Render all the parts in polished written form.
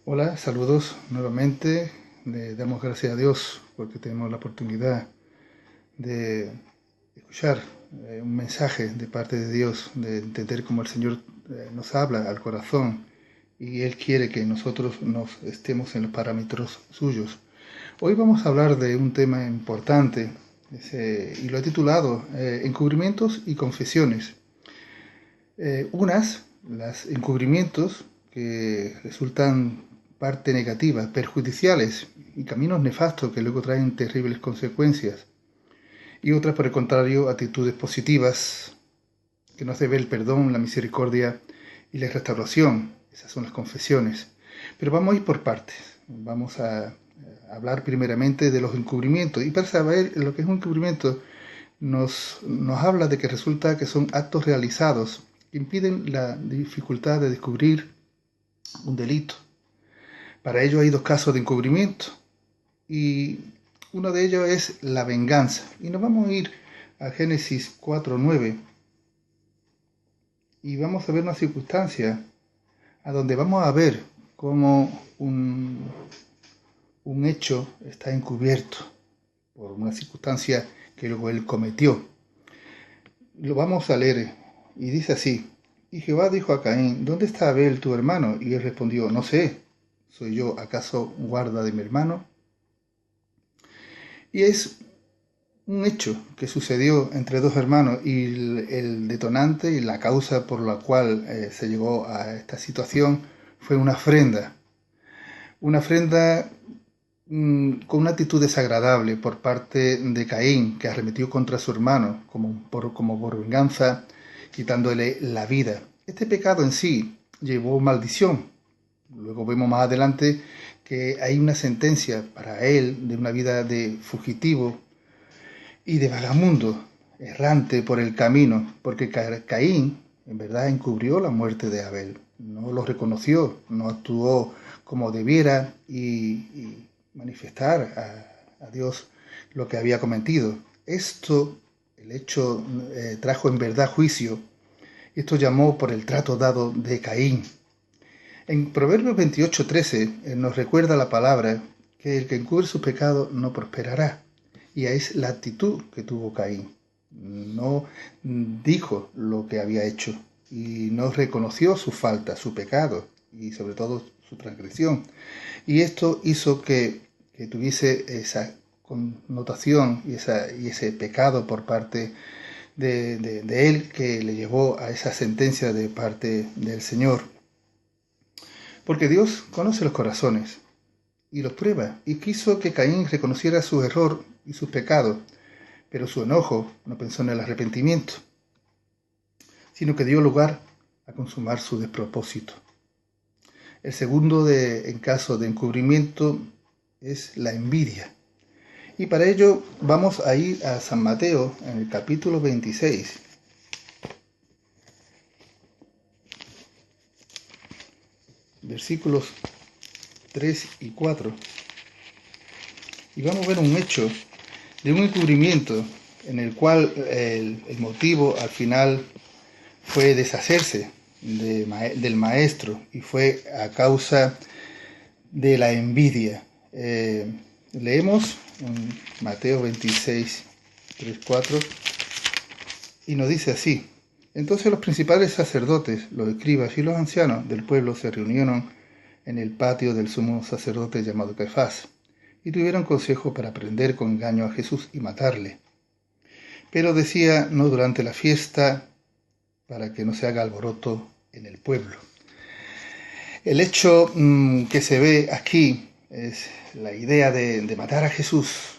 Hola, saludos nuevamente. Le damos gracias a Dios porque tenemos la oportunidad de escuchar un mensaje de parte de Dios, de entender cómo el Señor nos habla al corazón y Él quiere que nosotros nos estemos en los parámetros suyos. Hoy vamos a hablar de un tema importante y lo he titulado Encubrimientos y Confesiones. Los encubrimientos que resultan parte negativa, perjudiciales y caminos nefastos que luego traen terribles consecuencias. Y otras, por el contrario, actitudes positivas que nos debe el perdón, la misericordia y la restauración. Esas son las confesiones. Pero vamos a ir por partes. Vamos a hablar primeramente de los encubrimientos. Y para saber lo que es un encubrimiento, nos habla de que resulta que son actos realizados que impiden la dificultad de descubrir un delito. Para ello hay dos casos de encubrimiento y uno de ellos es la venganza. Y nos vamos a ir a Génesis 4:9 y vamos a ver una circunstancia a donde vamos a ver cómo un hecho está encubierto por una circunstancia que luego él cometió. Lo vamos a leer y dice así: y Jehová dijo a Caín, ¿dónde está Abel tu hermano? Y él respondió, no sé, ¿soy yo acaso guarda de mi hermano? Y es un hecho que sucedió entre dos hermanos y el detonante y la causa por la cual se llegó a esta situación fue una ofrenda con una actitud desagradable por parte de Caín, que arremetió contra su hermano como por venganza, quitándole la vida. Este pecado en sí llevó maldición. Luego vemos más adelante que hay una sentencia para él de una vida de fugitivo y de vagamundo, errante por el camino, porque Caín en verdad encubrió la muerte de Abel, no lo reconoció, no actuó como debiera y manifestar a Dios lo que había cometido. El hecho trajo en verdad juicio, y esto llamó por el trato dado de Caín. En Proverbios 28:13 nos recuerda la palabra que el que encubre su pecado no prosperará. Y es la actitud que tuvo Caín. No dijo lo que había hecho y no reconoció su falta, su pecado y sobre todo su transgresión. Y esto hizo que tuviese esa connotación y ese pecado por parte de él que le llevó a esa sentencia de parte del Señor. Porque Dios conoce los corazones y los prueba, y quiso que Caín reconociera su error y sus pecados, pero su enojo no pensó en el arrepentimiento, sino que dio lugar a consumar su despropósito. El segundo en caso de encubrimiento es la envidia. Y para ello vamos a ir a San Mateo en el capítulo 26. Versículos 3 y 4. Y vamos a ver un hecho de un encubrimiento en el cual el motivo al final fue deshacerse del maestro y fue a causa de la envidia. Leemos en Mateo 26, 3, 4 y nos dice así: entonces los principales sacerdotes, los escribas y los ancianos del pueblo se reunieron en el patio del sumo sacerdote llamado Caifás y tuvieron consejo para prender con engaño a Jesús y matarle. Pero decía, no durante la fiesta, para que no se haga alboroto en el pueblo. El hecho que se ve aquí es la idea de matar a Jesús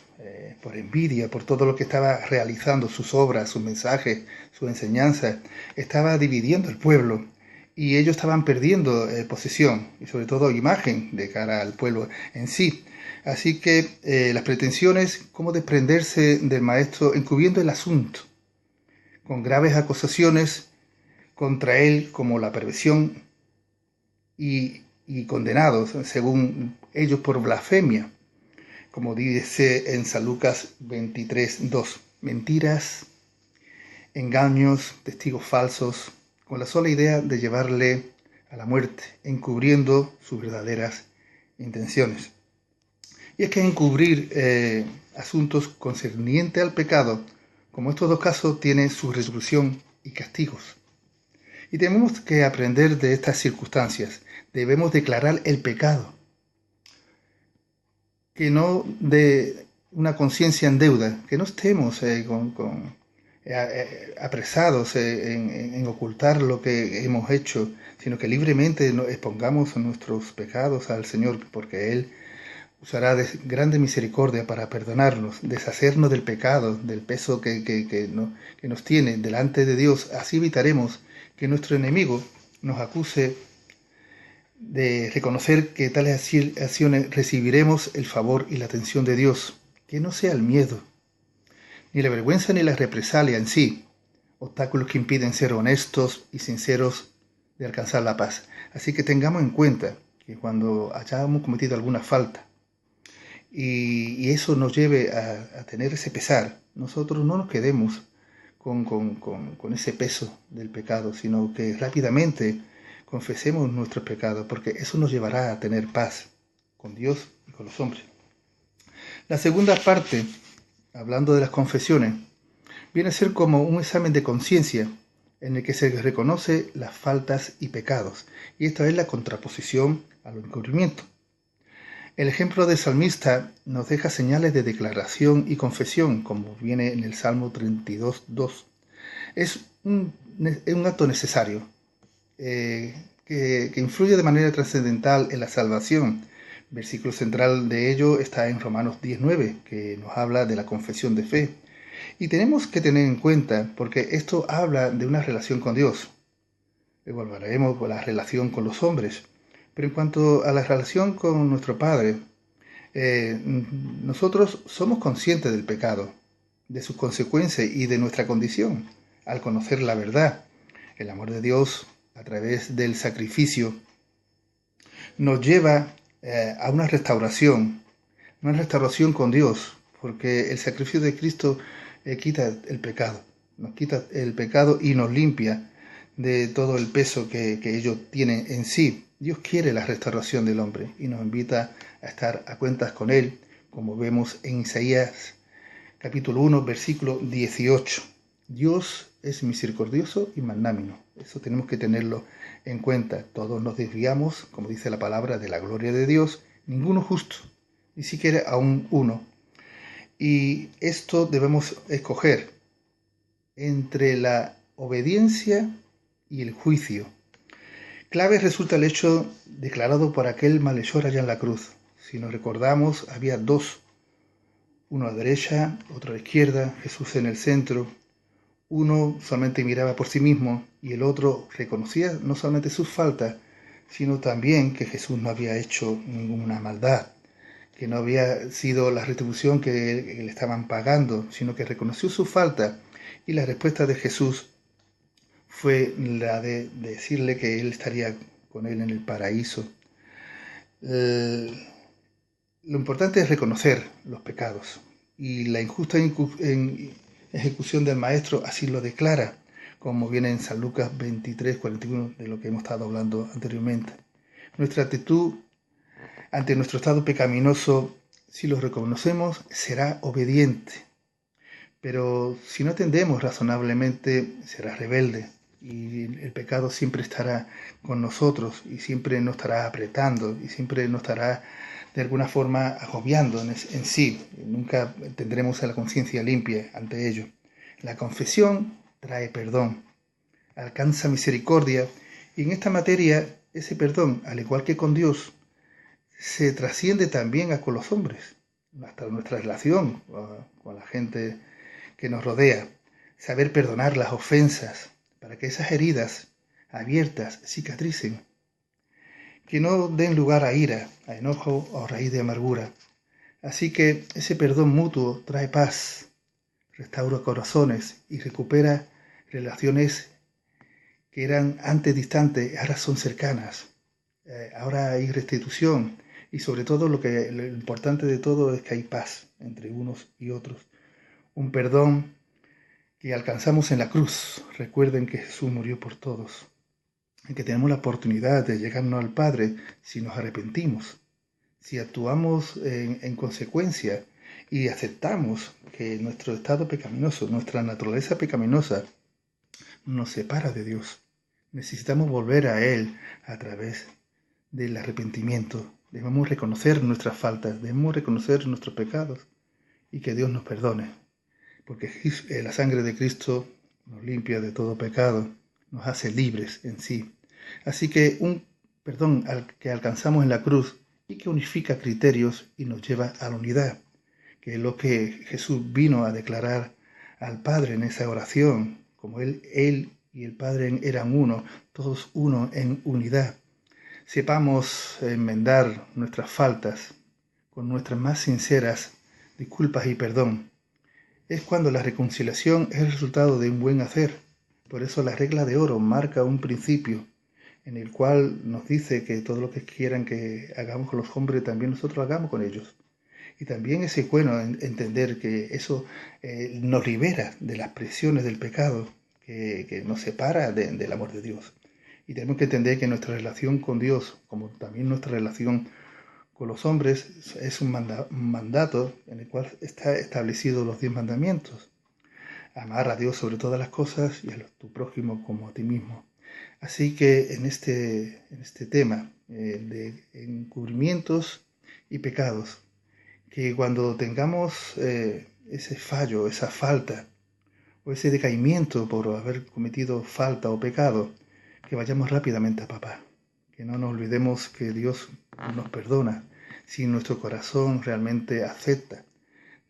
por envidia, por todo lo que estaba realizando, sus obras, sus mensajes, su enseñanza. Estaba dividiendo el pueblo y ellos estaban perdiendo posesión y sobre todo imagen de cara al pueblo en sí. Así que las pretensiones, cómo desprenderse del maestro encubriendo el asunto, con graves acusaciones contra él como la perversión y condenados, según ellos, por blasfemia, como dice en San Lucas 23:2. Mentiras, engaños, testigos falsos, con la sola idea de llevarle a la muerte, encubriendo sus verdaderas intenciones. Y es que encubrir asuntos concernientes al pecado, como estos dos casos, tiene su resolución y castigos. Y tenemos que aprender de estas circunstancias. Debemos declarar el pecado, que no de una conciencia en deuda, que no estemos apresados en ocultar lo que hemos hecho, sino que libremente expongamos nuestros pecados al Señor, porque Él usará de grande misericordia para perdonarnos, deshacernos del pecado, del peso que nos tiene delante de Dios. Así evitaremos que nuestro enemigo nos acuse de reconocer que tales acciones recibiremos el favor y la atención de Dios, que no sea el miedo, ni la vergüenza ni la represalia en sí, obstáculos que impiden ser honestos y sinceros de alcanzar la paz. Así que tengamos en cuenta que cuando hayamos cometido alguna falta y eso nos lleve a tener ese pesar, nosotros no nos quedemos con ese peso del pecado, sino que rápidamente confesemos nuestros pecados, porque eso nos llevará a tener paz con Dios y con los hombres. La segunda parte, hablando de las confesiones, viene a ser como un examen de conciencia en el que se reconoce las faltas y pecados, y esta es la contraposición al encubrimiento. El ejemplo del salmista nos deja señales de declaración y confesión, como viene en el Salmo 32:2. Es un acto necesario que influye de manera trascendental en la salvación. El versículo central de ello está en Romanos 10:9, que nos habla de la confesión de fe. Y tenemos que tener en cuenta, porque esto habla de una relación con Dios. Luego hablaremos de la relación con los hombres. Pero en cuanto a la relación con nuestro Padre, nosotros somos conscientes del pecado, de sus consecuencias y de nuestra condición. Al conocer la verdad, el amor de Dios a través del sacrificio nos lleva a una restauración con Dios, porque el sacrificio de Cristo quita el pecado, nos quita el pecado y nos limpia de todo el peso que ellos tienen en sí. Dios quiere la restauración del hombre y nos invita a estar a cuentas con Él, como vemos en Isaías capítulo 1, versículo 18. Dios es misericordioso y magnánimo. Eso tenemos que tenerlo en cuenta. Todos nos desviamos, como dice la palabra, de la gloria de Dios. Ninguno justo, ni siquiera aún uno. Y esto debemos escoger entre la obediencia y el juicio. Clave resulta el hecho declarado por aquel malhechor allá en la cruz. Si nos recordamos, había dos, uno a la derecha, otro a la izquierda, Jesús en el centro. Uno solamente miraba por sí mismo y el otro reconocía no solamente sus faltas, sino también que Jesús no había hecho ninguna maldad, que no había sido la retribución que le estaban pagando, sino que reconoció su falta. Y la respuesta de Jesús fue la de decirle que él estaría con él en el paraíso. Lo importante es reconocer los pecados, y la injusta ejecución del maestro así lo declara, como viene en San Lucas 23:41, de lo que hemos estado hablando anteriormente. Nuestra actitud ante nuestro estado pecaminoso, si lo reconocemos, será obediente, pero si no atendemos razonablemente, será rebelde, y el pecado siempre estará con nosotros y siempre nos estará apretando y siempre nos estará de alguna forma agobiando en sí. Nunca tendremos la conciencia limpia ante ello. La confesión trae perdón, alcanza misericordia, y en esta materia ese perdón, al igual que con Dios, se trasciende también con los hombres, hasta nuestra relación con la gente que nos rodea. Saber perdonar las ofensas para que esas heridas abiertas cicatricen, que no den lugar a ira, a enojo o raíz de amargura. Así que ese perdón mutuo trae paz, restaura corazones y recupera relaciones que eran antes distantes, ahora son cercanas. Ahora hay restitución, y sobre todo lo importante de todo es que hay paz entre unos y otros. Un perdón que alcanzamos en la cruz. Recuerden que Jesús murió por todos, y que tenemos la oportunidad de llegarnos al Padre si nos arrepentimos, Si actuamos en consecuencia y aceptamos que nuestro estado pecaminoso, nuestra naturaleza pecaminosa, nos separa de Dios, necesitamos volver a Él a través del arrepentimiento. Debemos reconocer nuestras faltas, debemos reconocer nuestros pecados y que Dios nos perdone, porque la sangre de Cristo nos limpia de todo pecado, nos hace libres en sí. Así que un perdón que alcanzamos en la cruz y que unifica criterios y nos lleva a la unidad, que es lo que Jesús vino a declarar al Padre en esa oración, como Él y el Padre eran uno, todos uno en unidad. Sepamos enmendar nuestras faltas con nuestras más sinceras disculpas y perdón. Es cuando la reconciliación es el resultado de un buen hacer. Por eso la regla de oro marca un principio en el cual nos dice que todo lo que quieran que hagamos con los hombres, también nosotros lo hagamos con ellos. Y también es bueno entender que eso nos libera de las presiones del pecado, que nos separa del amor de Dios. Y tenemos que entender que nuestra relación con Dios, como también nuestra relación con los hombres, es un mandato en el cual está establecido los 10 mandamientos. Amar a Dios sobre todas las cosas y a tu prójimo como a ti mismo. Así que en este tema de encubrimientos y pecados, que cuando tengamos ese fallo, esa falta, o ese decaimiento por haber cometido falta o pecado, que vayamos rápidamente a papá. Que no nos olvidemos que Dios nos perdona si nuestro corazón realmente acepta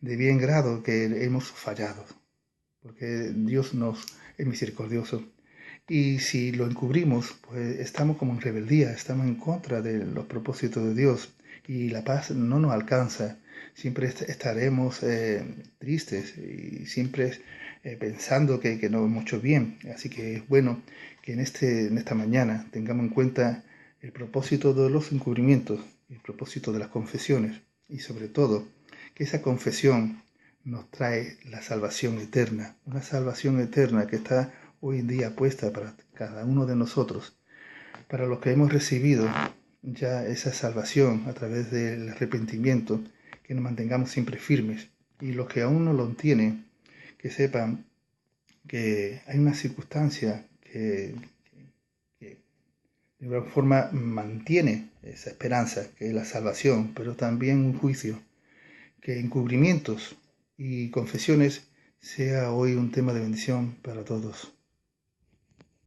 de bien grado que hemos fallado, porque Dios nos es misericordioso. Y si lo encubrimos, pues estamos como en rebeldía, estamos en contra de los propósitos de Dios y la paz no nos alcanza. Siempre estaremos tristes y siempre pensando que no hemos hecho bien. Así que es bueno que en esta mañana tengamos en cuenta el propósito de los encubrimientos, el propósito de las confesiones y sobre todo que esa confesión nos trae la salvación eterna, una salvación eterna que está hoy en día puesta para cada uno de nosotros, para los que hemos recibido ya esa salvación a través del arrepentimiento, que nos mantengamos siempre firmes, y los que aún no lo tienen, que sepan que hay una circunstancia que de alguna forma mantiene esa esperanza, que es la salvación, pero también un juicio, que encubrimientos y confesiones sea hoy un tema de bendición para todos.